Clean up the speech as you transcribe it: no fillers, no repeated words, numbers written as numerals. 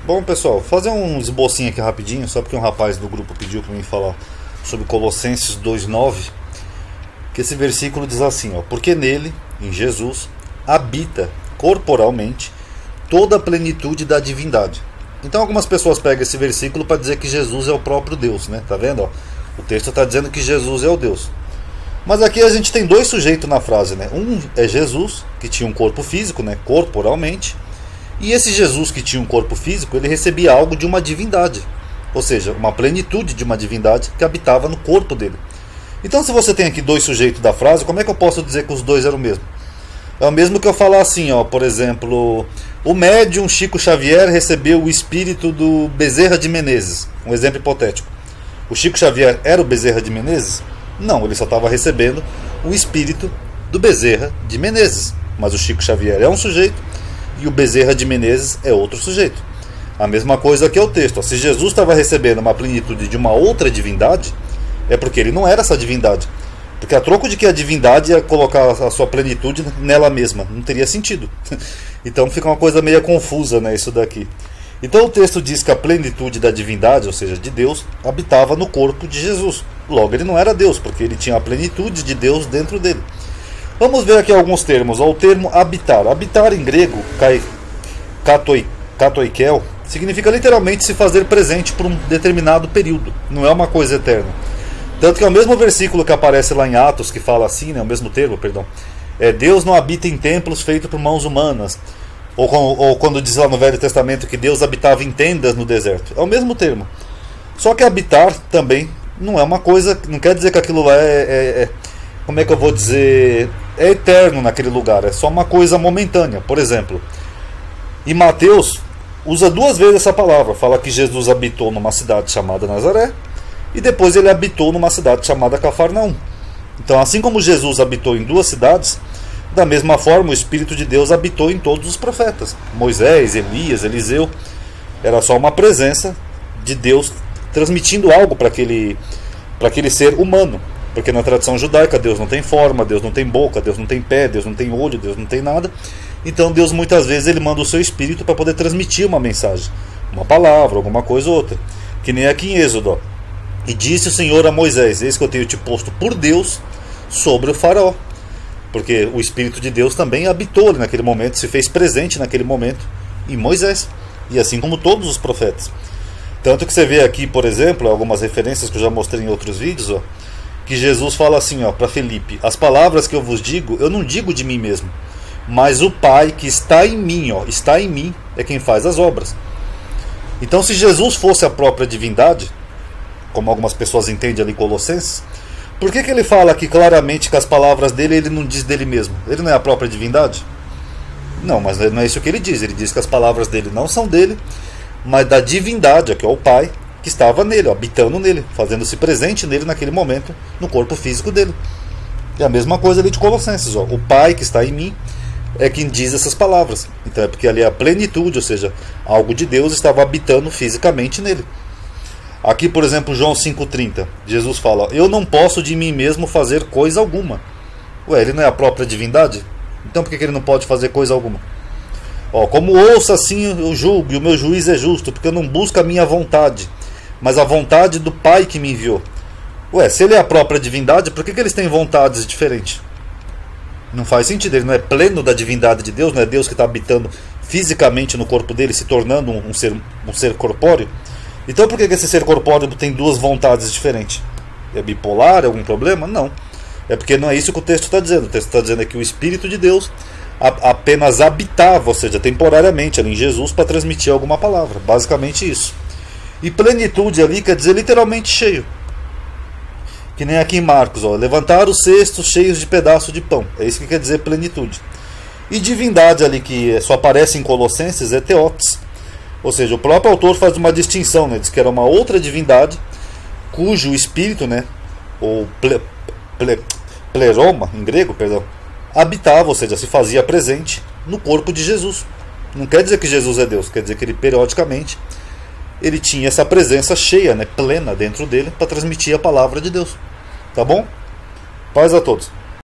Bom, pessoal, vou fazer um esbocinho aqui rapidinho, só porque um rapaz do grupo pediu para mim falar sobre Colossenses 2:9, que esse versículo diz assim, ó: porque nele, em Jesus, habita corporalmente toda a plenitude da divindade. Então algumas pessoas pegam esse versículo para dizer que Jesus é o próprio Deus, né? Tá vendo? Ó? O texto está dizendo que Jesus é o Deus. Mas aqui a gente tem dois sujeitos na frase, né? Um é Jesus, que tinha um corpo físico, né? Corporalmente. E esse Jesus que tinha um corpo físico, ele recebia algo de uma divindade. Ou seja, uma plenitude de uma divindade que habitava no corpo dele. Então se você tem aqui dois sujeitos da frase, como é que eu posso dizer que os dois eram o mesmo? É o mesmo que eu falar assim, ó, por exemplo, o médium Chico Xavier recebeu o espírito do Bezerra de Menezes. Um exemplo hipotético. O Chico Xavier era o Bezerra de Menezes? Não, ele só estava recebendo o espírito do Bezerra de Menezes. Mas o Chico Xavier é um sujeito e o Bezerra de Menezes é outro sujeito. A mesma coisa que é o texto. Se Jesus estava recebendo uma plenitude de uma outra divindade, é porque ele não era essa divindade. Porque a troco de que a divindade ia colocar a sua plenitude nela mesma, não teria sentido. Então fica uma coisa meio confusa, né, isso daqui. Então o texto diz que a plenitude da divindade, ou seja, de Deus, habitava no corpo de Jesus. Logo, ele não era Deus, porque ele tinha a plenitude de Deus dentro dele. Vamos ver aqui alguns termos. O termo habitar. Habitar em grego, katoikel, significa literalmente se fazer presente por um determinado período. Não é uma coisa eterna. Tanto que é o mesmo versículo que aparece lá em Atos, que fala assim, né, o mesmo termo, perdão. Deus não habita em templos feitos por mãos humanas. Ou quando diz lá no Velho Testamento que Deus habitava em tendas no deserto. É o mesmo termo. Só que habitar também não é uma coisa, não quer dizer que aquilo lá como é que eu vou dizer, é eterno naquele lugar, é só uma coisa momentânea. Por exemplo, em Mateus usa duas vezes essa palavra, fala que Jesus habitou numa cidade chamada Nazaré e depois ele habitou numa cidade chamada Cafarnaum. Então, assim como Jesus habitou em duas cidades, da mesma forma o Espírito de Deus habitou em todos os profetas. Moisés, Elias, Eliseu, era só uma presença de Deus transmitindo algo para aquele ser humano. Porque na tradição judaica Deus não tem forma, Deus não tem boca, Deus não tem pé, Deus não tem olho, Deus não tem nada. Então Deus muitas vezes ele manda o seu Espírito para poder transmitir uma mensagem, uma palavra, alguma coisa ou outra. Que nem aqui em Êxodo, ó. E disse o Senhor a Moisés: eis que eu tenho te posto por Deus sobre o faraó. Porque o Espírito de Deus também habitou ali naquele momento, se fez presente naquele momento em Moisés. E assim como todos os profetas. Tanto que você vê aqui, por exemplo, algumas referências que eu já mostrei em outros vídeos, ó, que Jesus fala assim, ó, para Felipe: as palavras que eu vos digo, eu não digo de mim mesmo, mas o Pai que está em mim, ó, está em mim, é quem faz as obras. Então, se Jesus fosse a própria divindade, como algumas pessoas entendem ali em Colossenses, por que ele fala aqui claramente que as palavras dele ele não diz dele mesmo? Ele não é a própria divindade? Não, mas não é isso que ele diz. Ele diz que as palavras dele não são dele, mas da divindade, que é o Pai, que estava nele, ó, habitando nele, fazendo-se presente nele naquele momento, no corpo físico dele. É a mesma coisa ali de Colossenses, ó. O Pai que está em mim é quem diz essas palavras. Então é porque ali a plenitude, ou seja, algo de Deus estava habitando fisicamente nele. Aqui, por exemplo, João 5,30, Jesus fala: eu não posso de mim mesmo fazer coisa alguma. Ué, ele não é a própria divindade? Então por que ele não pode fazer coisa alguma? Ó, como ouço assim eu julgo, e o meu juiz é justo, porque eu não busco a minha vontade, mas a vontade do Pai que me enviou. Ué, se ele é a própria divindade, por que eles têm vontades diferentes? Não faz sentido, ele não é pleno da divindade de Deus, não é Deus que está habitando fisicamente no corpo dele, se tornando um ser corpóreo. Então por que esse ser corpóreo tem duas vontades diferentes? É bipolar? É algum problema? Não. É porque não é isso que o texto está dizendo. O texto está dizendo que o Espírito de Deus apenas habitava, ou seja, temporariamente ali em Jesus para transmitir alguma palavra. Basicamente isso. E plenitude ali quer dizer literalmente cheio. Que nem aqui em Marcos, ó, levantar os cestos cheios de pedaço de pão. É isso que quer dizer plenitude. E divindade ali que só aparece em Colossenses é teotes. Ou seja, o próprio autor faz uma distinção, né? Diz que era uma outra divindade cujo espírito, né, ou pleroma, em grego, perdão, habitava, ou seja, se fazia presente no corpo de Jesus. Não quer dizer que Jesus é Deus, quer dizer que ele periodicamente ele tinha essa presença cheia, né, plena dentro dele para transmitir a palavra de Deus. Tá bom? Paz a todos.